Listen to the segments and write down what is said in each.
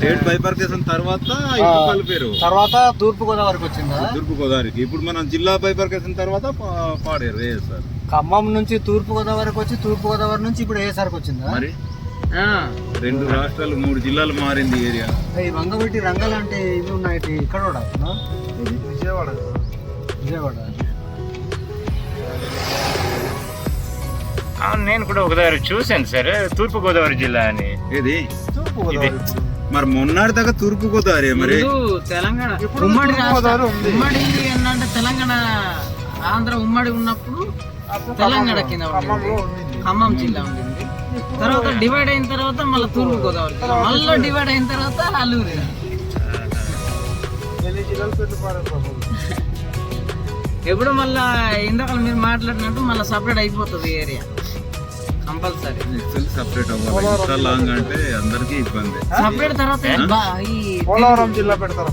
State బైపార్కేషన్ తర్వాత కలిపారు, తర్వాత తూర్పు గోదావరికి వచ్చిందా? తూర్పు గోదావరికి. ఇప్పుడు మనం జిల్లా బైపార్కేషన్ తర్వాత పాడారు వేసారు. ఖమ్మం నుంచి తూర్పు గోదావరికి వచ్చి తూర్పు గోదావరి నుంచి ఇప్పుడు ఏసారికి వచ్చిందా? మరి 2 రాష్ట్రాలు 3 జిల్లాలు మారింది ఏరియా. ఈ వంగబెట్టి రంగాలు అంటే ఇవి ఉన్నాయి ఇక్కడ కూడా విజయవాడ. నేను కూడా ఒకసారి చూశాను సార్, తూర్పు గోదావరి జిల్లా అని. ఇది తూర్పు గోదావరి. మరి మొన్నటి దాకా తూర్పు గోదావరి, మరి తెలంగాణ ఉమ్మడి ఉమ్మడి అంటే తెలంగాణ ఆంధ్ర ఉమ్మడి ఉన్నప్పుడు తెలంగాణ కింద ఖమ్మం జిల్లా ఉండింది. తర్వాత డివైడ్ అయిన తర్వాత మళ్ళీ తూర్పు గోదావరి, మళ్ళీ డివైడ్ అయిన తర్వాత అల్లూరి. ఎప్పుడు మళ్ళా ఇందాక మీరు మాట్లాడినట్టు మళ్ళీ సపరేట్ అయిపోతుంది ఏరియా కంపల్సరీ. సపరేట్ అవ్వాలి, లాంగ్ అంటే అందరికి ఇబ్బంది. సపరేట్ తర్వాత పోలవరం జిల్లా పెడతారు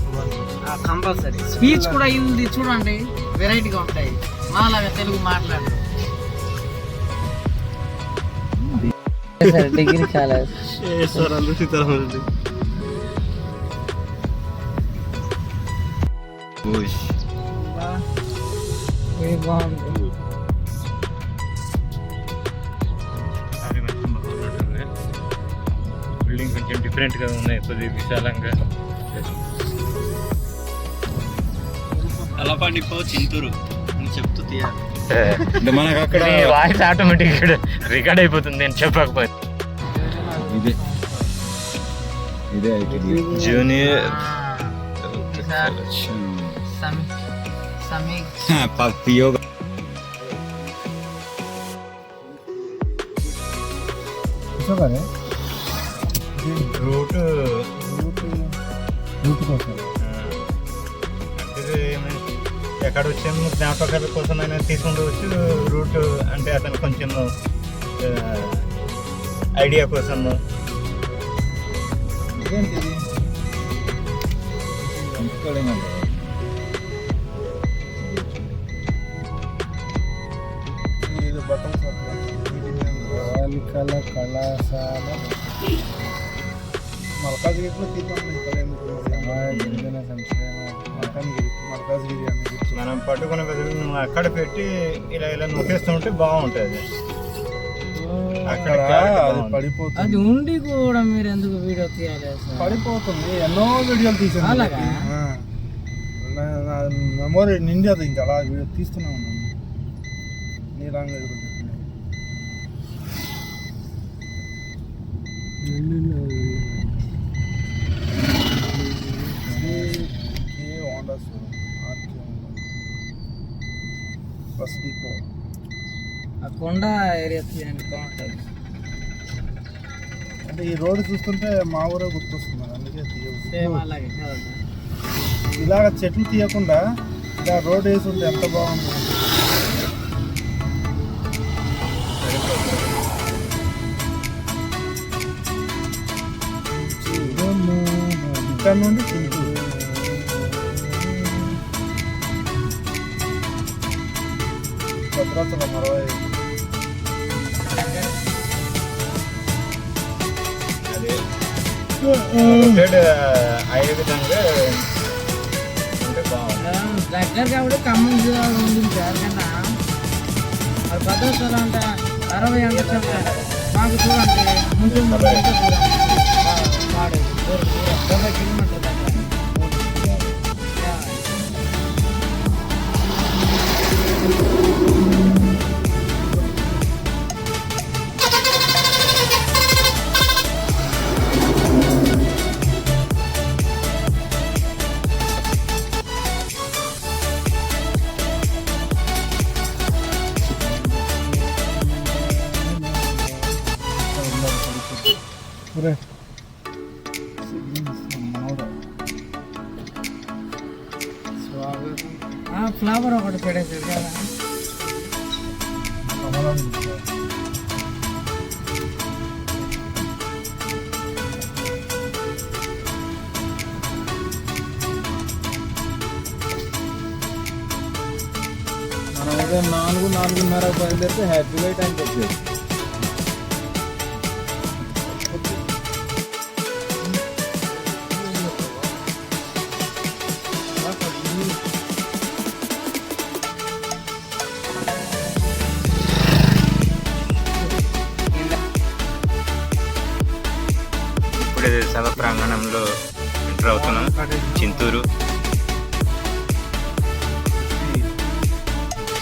కంపల్సరీ. స్పీచ్ కూడా ఇది చూడండి వెరైటీగా ఉంటాయి, మాలాగా తెలుగు మాట్లాడరు. డిగ్రీ కాలేజ్ బిల్డింగ్ కొంచెం డిఫరెంట్ గా ఉన్నాయి, కొద్దిగా విశాలంగా. అలపాడిపో చింతూరు అని చెప్తూ తీయాలి. మనకు అక్కడ వాయిస్ ఆటోమేటిక్ రికార్డ్ అయిపోతుంది నేను చెప్పకపోతే. ఇదే జూనియర్ రూట్ కోసం ఎక్కడ వచ్చాము జ్ఞాపకాల కోసం అయినా తీసుకుంటవచ్చు. రూట్ అంటే అతను కొంచెం ఐడియా కోసము. బాలికల కళాశాల మల్కాజ్గిరిలో గిరిజన సంక్షేమ మల్కాజ్గిరి అని మనం పట్టుకునే బదులు నువ్వు అక్కడ పెట్టి ఇలా ఇలా నొక్కేస్తూ ఉంటే బాగుంటుంది. అక్కడ అది పడిపోతుంది. అది ఉండి కూడా మీరు ఎందుకు వీడియో తీయాలి? పడిపోతుంది. ఎన్నో వీడియోలు తీసాను, మెమొరీ నిండదు. ఇంకా అలా వీడియో తీస్తూనే ఉన్నాను. నీలాంగా ఆ కొండ ఏరియా బాగుంటుంది. అంటే ఈ రోడ్డు చూస్తుంటే మా ఊరే గుర్తొస్తుంది, అందుకే అలాగే ఇలాగ చెట్లు తీయకుండా ఇలా రోడ్ వేసి ఉంటే ఎంత బాగుంది. ఇక్కడ నుండి చింతూరు భద్రాచలం 65. అయ్యే విధంగా ఉంటే బాగుంది. దగ్గర కాబట్టి ఖమ్మం జిల్లా ఉంది సార్. కన్నా మరి భద్రాచలం అంటే 60 అంటే చెప్పారు మాకు. చూడండి ముందు 40 కిలోమీటర్ దగ్గర. ఫ్లవర్ ఒకటి పెడేసారు కదా. మనం అయితే 4-4:30 బయలుదేరితే హ్యాపీ లైట్ అని చెప్పేసి సభ ప్రాంగణంలో ఎంటర్ అవుతున్నాం. Chintur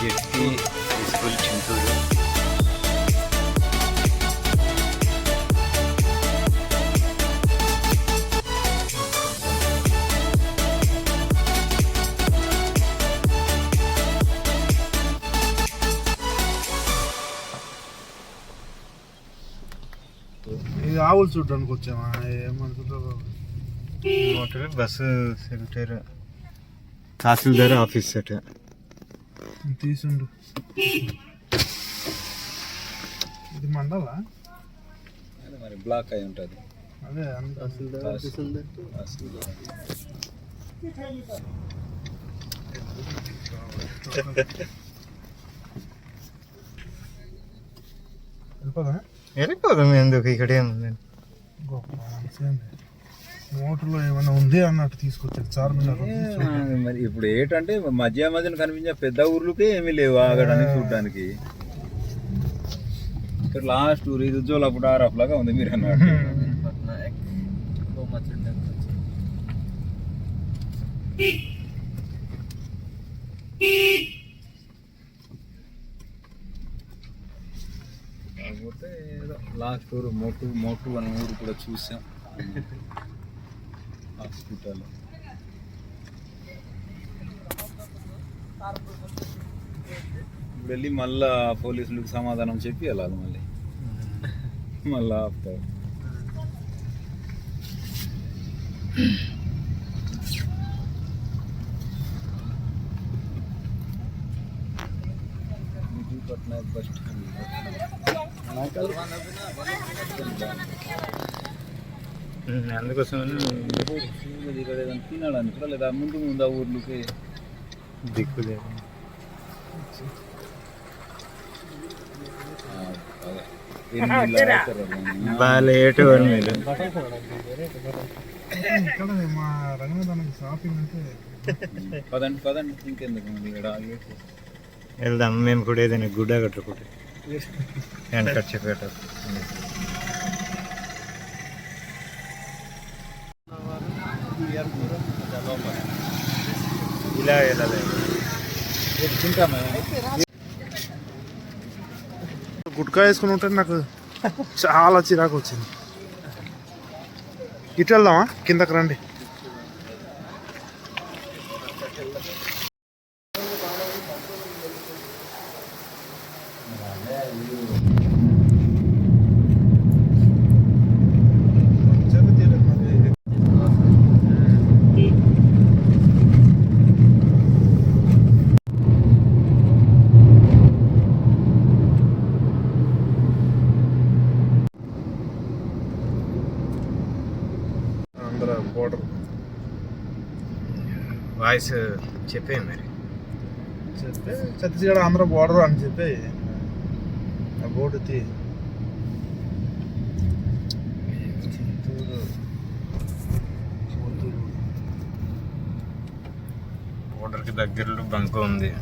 ZP school Chintur. ఇది ఆవులు చూడడానికి వచ్చామా? ఏమనుకుంటారు? బస్సు సెక్రటరీ తహసీల్దార్ ఆఫీస్ అట తీసుండు. ఇది మండలా? మరి బ్లాక్ అయి ఉంటుంది. అదే వెళ్ళిపోదాం. ఎందుకు ఇక్కడ ఏముంది? మోటార్లో ఏమైనా ఉంది అన్నట్టు తీసుకొచ్చాడు చార్మినార్. మరి ఇప్పుడు ఏంటంటే మధ్యన కనిపించే పెద్ద ఊర్లకే ఏమీ లేవు ఆగడానికి చూడడానికి. ఇక్కడ లాస్ట్ ఊరు ఇది ఉజ్జోలప్పుడు ఆర్ఎఫ్ లాగా ఉంది మీరు అన్నట్టు. కాకపోతే ఏదో లాస్ట్ ఊరు మోటు అనే ఊరు కూడా చూసాం హాస్పిటల్. వెళ్ళి మళ్ళా పోలీసులకు సమాధానం చెప్పి వెళ్ళాలి. మళ్ళా ఆపుతారు. పట్నాయక్ బస్ స్టాండ్ అందుకోసం తినడానికి కూడా లేదా ముందు ఆ ఊర్లకి దిక్కు లేదు. లేటు మీరు ఇక్కడ మా రంగనాథానికి షాపింగ్ అంటే పదండి ఇంకెందుకు ఇక్కడ వెళ్దాం. మేము కూడా ఏదైనా గుడ్డ కట్టుకుంటే హ్యాండ్ కట్ చెప్పేట ఇలా వెళ్ళాలి. గుట్కా వేసుకుని ఉంటే నాకు చాలా చిరాకు వచ్చింది. ఇటు వెళ్దామా? కిందకి రండి. బోర్డర్ వాయిస్ చెప్పే మరి చెప్తే ఛత్తీస్గఢ్ ఆంధ్ర బోర్డర్ అని చెప్పి ఆ బోర్డు తీ. బోర్డర్కి దగ్గరలో బంకు ఉంది.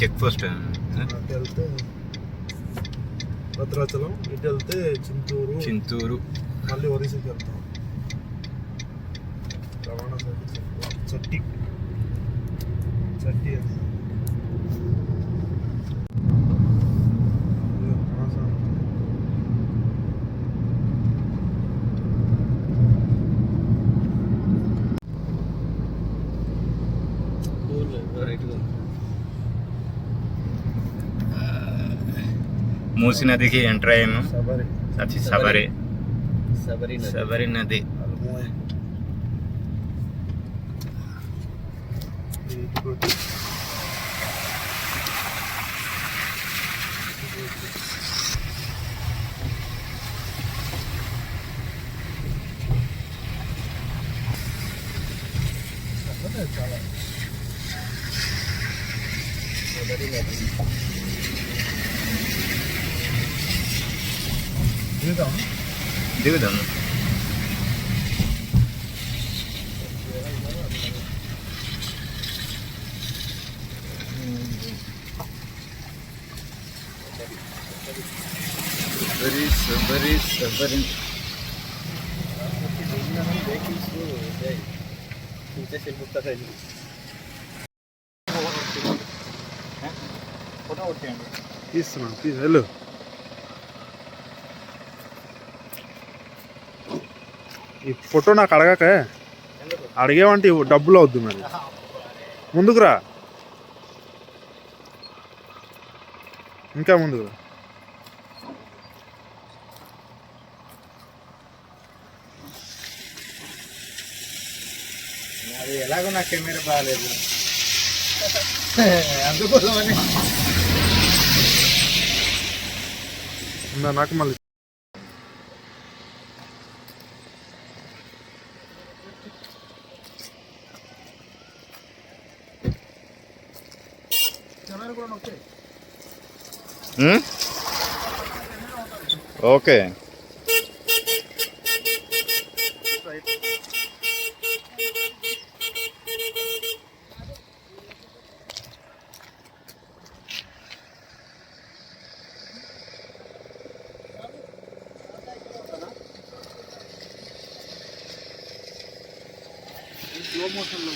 చెక్ పోస్ట్ అటు వెళ్తే భద్రాచలం, ఇటు వెళ్తే చింతూరు, మళ్ళీ ఒరిస్సాకి వెళ్తాం. రవాణా చట్టి అని మూసి నదికి ఎంటర్ అయ్యాము. సబరి నది. చాలా దిగుదాం. సబరి ఫోటో కొట్టేయండి. తీస్తున్నాను వెళ్ళు. ఈ ఫోటో నాకు అడగాక అడిగేవంటే డబ్బులు అవుద్ది మరి. ముందుకురా, ఇంకా ముందుకు. అది ఎలాగో నా కెమెరా బాగాలేదు అందుకోసమని నాకు మళ్ళీ ఓకే. స్లో మోషన్లో